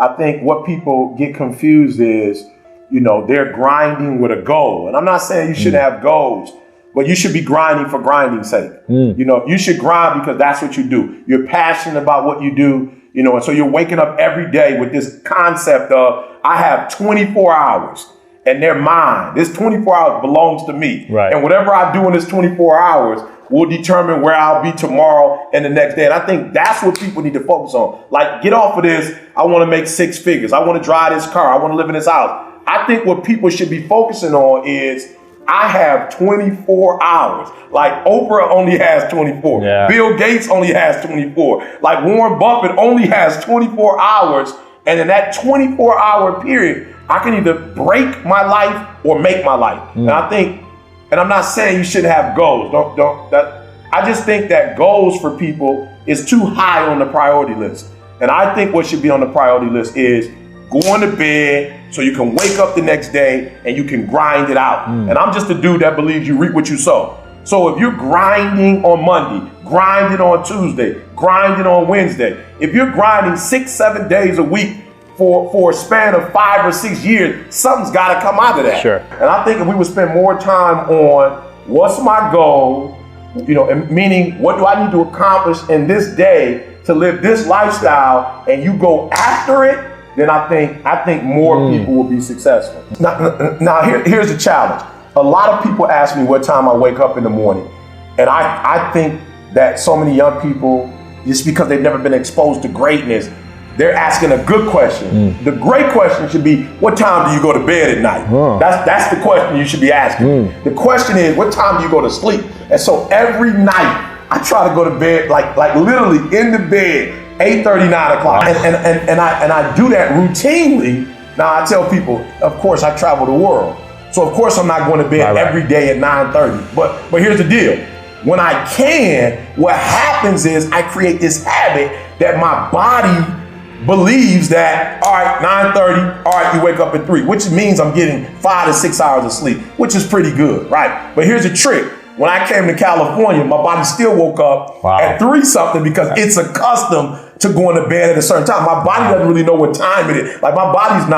I think what people get confused is, they're grinding with a goal. And I'm not saying you shouldn't have goals, but you should be grinding for grinding's sake. You should grind because that's what you do. You're passionate about what you do, and so you're waking up every day with this concept of, I have 24 hours and they're mine. This 24 hours belongs to me. Right. And whatever I do in this 24 hours will determine where I'll be tomorrow and the next day. And I think that's what people need to focus on. Like, get off of this. I want to make 6 figures. I want to drive this car. I want to live in this house. I think what people should be focusing on is, I have 24 hours. Like, Oprah only has 24. Yeah. Bill Gates only has 24. Like, Warren Buffett only has 24 hours. And in that 24-hour period, I can either break my life or make my life. And I think, and I'm not saying you shouldn't have goals. I just think that goals for people is too high on the priority list. And I think what should be on the priority list is going to bed so you can wake up the next day and you can grind it out. And I'm just a dude that believes you reap what you sow. So if you're grinding on Monday, grinding on Tuesday, grinding on Wednesday, if you're grinding 6-7 days a week for a span of 5 or 6 years, something's got to come out of that. Sure. And I think if we would spend more time on what's my goal, and meaning what do I need to accomplish in this day to live this lifestyle, and you go after it, then I think more people will be successful. Now here's the challenge. A lot of people ask me what time I wake up in the morning. And I think that so many young people, just because they've never been exposed to greatness, they're asking a good question. The great question should be, what time do you go to bed at night? That's the question you should be asking. The question is, what time do you go to sleep? And so every night I try to go to bed, like literally in the bed, 8:30, 9 o'clock. And I do that routinely. Now I tell people, of course I travel the world. So of course I'm not going to bed every day at 9:30. But here's the deal. When I can, what happens is I create this habit that my body believes that, all right, 9:30, all right, you wake up at 3, which means I'm getting 5 to 6 hours of sleep, which is pretty good, right? But here's the trick. When I came to California, my body still woke up at 3 something because it's accustomed to going to bed at a certain time. My body doesn't really know what time it is. Like, my body's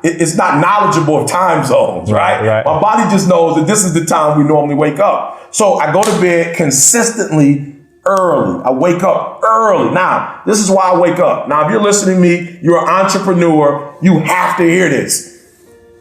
it's not knowledgeable of time zones, right? My body just knows that this is the time we normally wake up. So I go to bed consistently early. I wake up early. Now, this is why I wake up. Now, if you're listening to me, you're an entrepreneur, you have to hear this.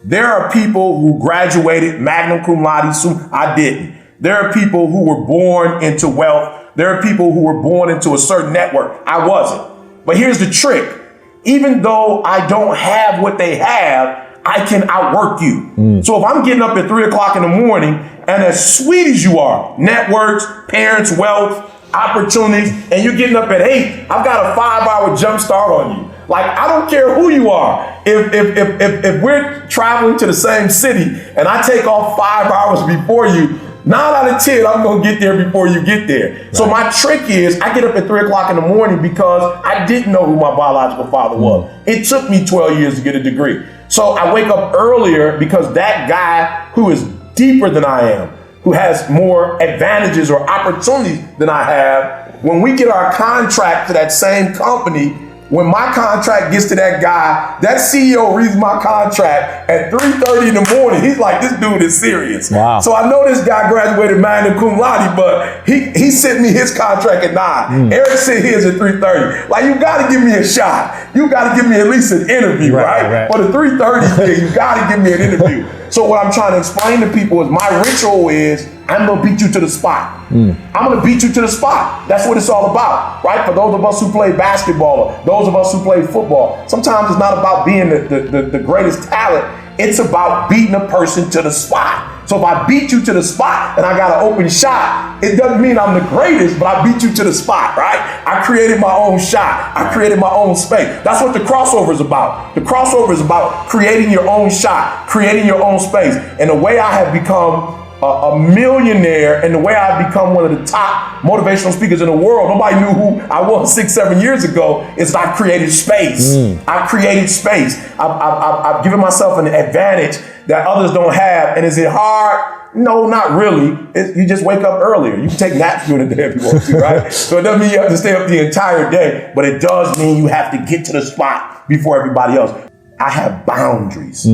There are people who graduated magna cum laude. I didn't. There are people who were born into wealth. There are people who were born into a certain network. I wasn't. But here's the trick. Even though I don't have what they have, I can outwork you. So if I'm getting up at 3 o'clock in the morning, and as sweet as you are, networks, parents, wealth, opportunities, and you're getting up at 8, I've got a 5-hour jump start on you. Like, I don't care who you are. If we're traveling to the same city and I take off 5 hours before you, 9 out of 10, I'm going to get there before you get there. Right. So my trick is I get up at 3 o'clock in the morning because I didn't know who my biological father was. It took me 12 years to get a degree. So I wake up earlier because that guy who is deeper than I am, who has more advantages or opportunities than I have, when we get our contract to that same company, when my contract gets to that guy, that CEO reads my contract at 3:30 in the morning. He's like, this dude is serious. Wow. So I know this guy graduated magna cum laude, but he sent me his contract at 9. Eric sent his at 3:30. Like, you got to give me a shot. You got to give me at least an interview, right? For the 3:30 thing, you got to give me an interview. So what I'm trying to explain to people is my ritual is I'm going to beat you to the spot. I'm going to beat you to the spot. That's what it's all about, right? For those of us who play basketball, or those of us who play football, sometimes it's not about being the greatest talent. It's about beating a person to the spot. So if I beat you to the spot and I got an open shot, it doesn't mean I'm the greatest, but I beat you to the spot, right? I created my own shot. I created my own space. That's what the crossover is about. The crossover is about creating your own shot, creating your own space. And the way I have become a millionaire, and the way I've become one of the top motivational speakers in the world, nobody knew who I was 6-7 years ago, is I created space. I created space. I've given myself an advantage that others don't have. And is it hard? No, not really. You just wake up earlier. You can take naps during the day if you want to, right? So it doesn't mean you have to stay up the entire day, but it does mean you have to get to the spot before everybody else. I have boundaries.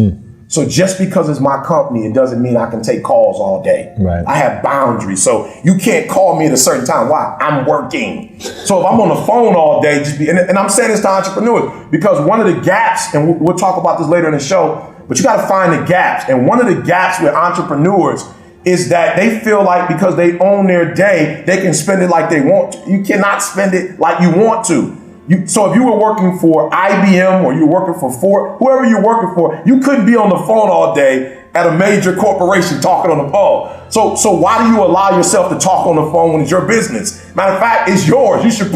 So just because it's my company, it doesn't mean I can take calls all day. Right. I have boundaries. So you can't call me at a certain time. Why? I'm working. So if I'm on the phone all day, and I'm saying this to entrepreneurs, because one of the gaps, and we'll talk about this later in the show, but you got to find the gaps. And one of the gaps with entrepreneurs is that they feel like because they own their day, they can spend it like they want to. You cannot spend it like you want to. So if you were working for IBM or you were working for Ford, whoever you're working for, you couldn't be on the phone all day at a major corporation talking on the phone. So why do you allow yourself to talk on the phone when it's your business? Matter of fact, it's yours. You should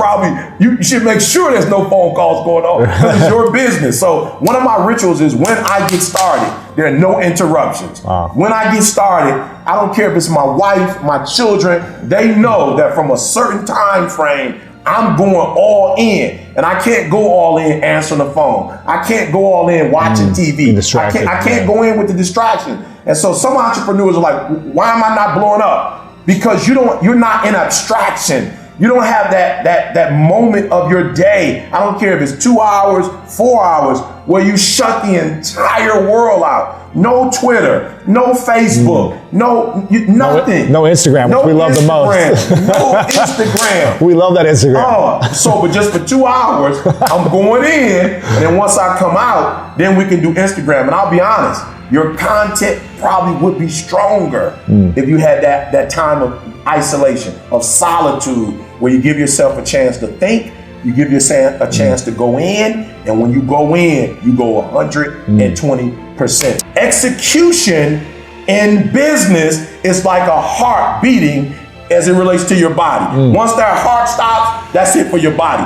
make sure there's no phone calls going on because it's your business. So one of my rituals is when I get started, there are no interruptions. Wow. When I get started, I don't care if it's my wife, my children, they know that from a certain time frame, I'm going all in, and I can't go all in answering the phone. I can't go all in watching TV. I can't go in with the distraction. And so some entrepreneurs are like, why am I not blowing up? Because you're not in abstraction. You don't have that moment of your day. I don't care if it's 2 hours, 4 hours, where you shut the entire world out. No Twitter, no Facebook, nothing. No Instagram, which we love the most. No Instagram. We love that Instagram. But just for 2 hours, I'm going in, and then once I come out, then we can do Instagram. And I'll be honest, your content probably would be stronger if you had that time of isolation, of solitude, where you give yourself a chance to think, you give yourself a chance to go in, and when you go in, you go 120%. Execution in business is like a heart beating as it relates to your body. Once that heart stops, that's it for your body.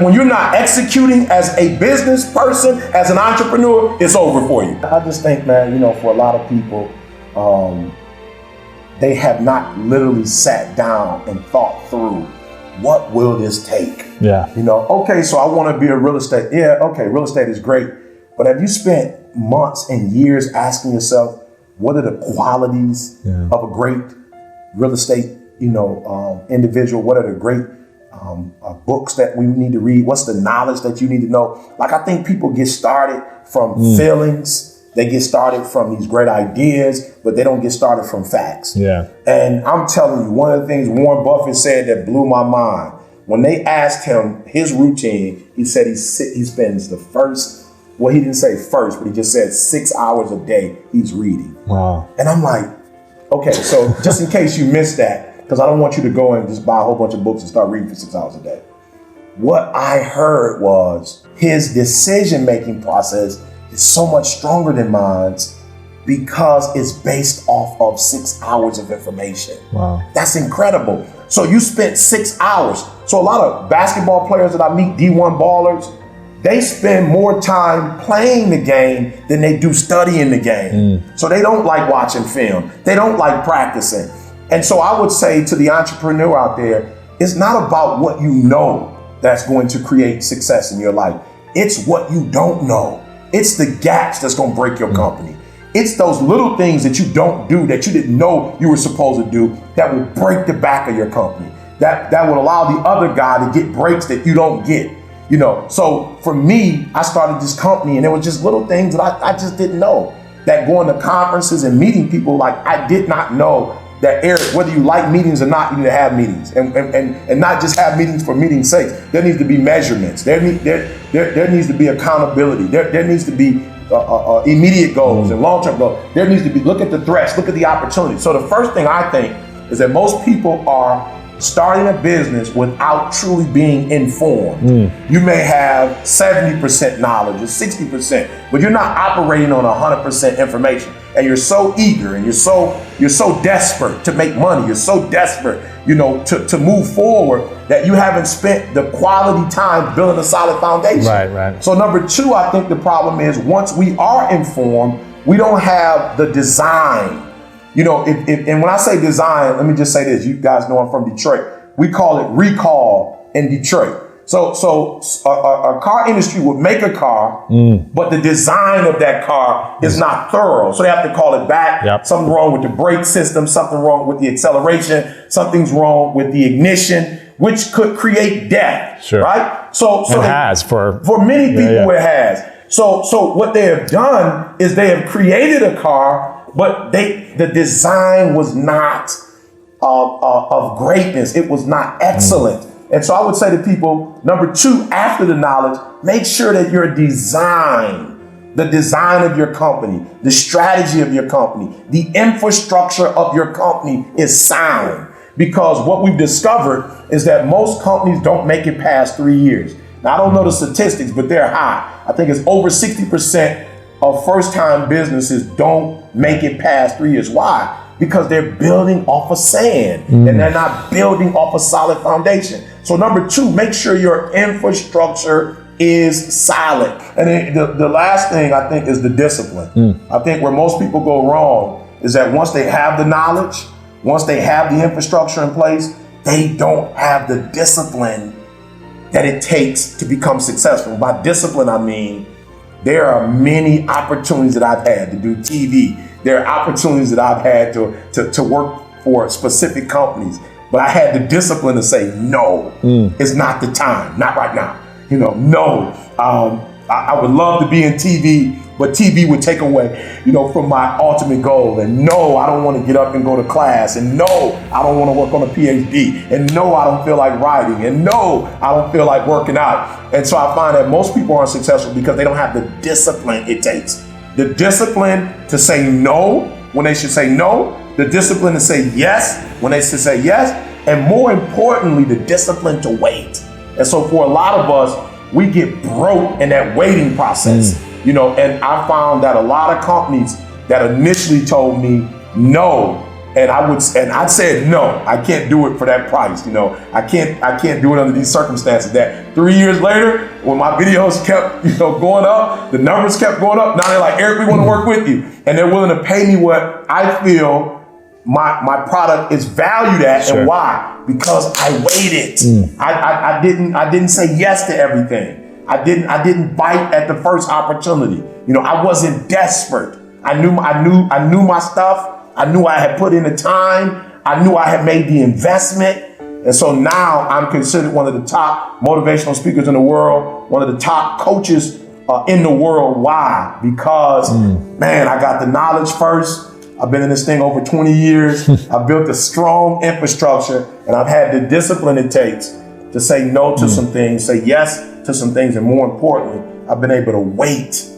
When you're not executing as a business person, as an entrepreneur, it's over for you. I just think, man, for a lot of people, they have not literally sat down and thought through, what will this take? Yeah. Okay, so I want to be a real estate. Yeah, okay, real estate is great. But have you spent months and years asking yourself, what are the qualities of a great real estate, individual? What are the great books that we need to read? What's the knowledge that you need to know? Like, I think people get started from feelings. They get started from these great ideas, but they don't get started from facts. Yeah. And I'm telling you, one of the things Warren Buffett said that blew my mind, when they asked him his routine, he said he spends the first, well, he didn't say first, but he just said 6 hours a day he's reading. Wow. And I'm like, okay, so just in case you missed that, because I don't want you to go and just buy a whole bunch of books and start reading for 6 hours a day. What I heard was his decision-making process is so much stronger than mine's because it's based off of 6 hours of information. Wow. That's incredible. So you spent 6 hours. So a lot of basketball players that I meet, D1 ballers, they spend more time playing the game than they do studying the game. So they don't like watching film. They don't like practicing. And so I would say to the entrepreneur out there, it's not about what you know that's going to create success in your life. It's what you don't know. It's the gaps that's going to break your company. It's those little things that you don't do that you didn't know you were supposed to do that will break the back of your company. That would allow the other guy to get breaks that you don't get. So for me, I started this company and it was just little things that I just didn't know. That going to conferences and meeting people, like I did not know that, Eric, whether you like meetings or not, you need to have meetings and not just have meetings for meeting's sake. There needs to be measurements. There needs to be accountability. There needs to be immediate goals and long-term goals. There needs to be, look at the threats, look at the opportunities. So the first thing I think is that most people are starting a business without truly being informed. You may have 70% knowledge or 60%, but you're not operating on 100% information. And you're so eager and you're so desperate to make money. You're so desperate, to move forward that you haven't spent the quality time building a solid foundation. Right. So number two, I think the problem is once we are informed, we don't have the design. And when I say design, let me just say this. You guys know I'm from Detroit. We call it recall in Detroit. So a car industry would make a car, but the design of that car is not thorough. So they have to call it back. Yep. Something wrong with the brake system, something wrong with the acceleration, something's wrong with the ignition, which could create death. Sure. Right? So it has for many people it has. So what they have done is they have created a car, but the design was not of greatness. It was not excellent. And so I would say to people, number two, after the knowledge, make sure that your design, the design of your company, the strategy of your company, the infrastructure of your company is sound. Because what we've discovered is that most companies don't make it past 3 years. Now, I don't know the statistics, but they're high. I think it's over 60% of first-time businesses don't make it past 3 years. Why? Because they're building off of sand and they're not building off a solid foundation. So number two, make sure your infrastructure is solid. And then the last thing I think is the discipline. I think where most people go wrong is that once they have the knowledge, once they have the infrastructure in place, they don't have the discipline that it takes to become successful. By discipline, I mean there are many opportunities that I've had to do TV. There are opportunities that I've had to work for specific companies, but I had the discipline to say, no, it's not the time, not right now. No, I would love to be in TV, but TV would take away, from my ultimate goal. And no, I don't want to get up and go to class. And no, I don't want to work on a PhD. And no, I don't feel like writing. And no, I don't feel like working out. And so I find that most people aren't successful because they don't have the discipline it takes. The discipline to say no when they should say no, the discipline to say yes when they should say yes, and more importantly, the discipline to wait. And so for a lot of us, we get broke in that waiting process, and I found that a lot of companies that initially told me no, and I said no, I can't do it for that price. I can't do it under these circumstances. That 3 years later, when my videos kept going up, the numbers kept going up. Now they're like, Eric, we want to work with you, and they're willing to pay me what I feel my product is valued at. Sure. And why? Because I waited. I didn't say yes to everything. I didn't bite at the first opportunity. I wasn't desperate. I knew my stuff. I knew I had put in the time. I knew I had made the investment. And so now I'm considered one of the top motivational speakers in the world, one of the top coaches in the world. Why? Because, man, I got the knowledge first. I've been in this thing over 20 years. I've built a strong infrastructure, and I've had the discipline it takes to say no to some things, say yes to some things, and more importantly, I've been able to wait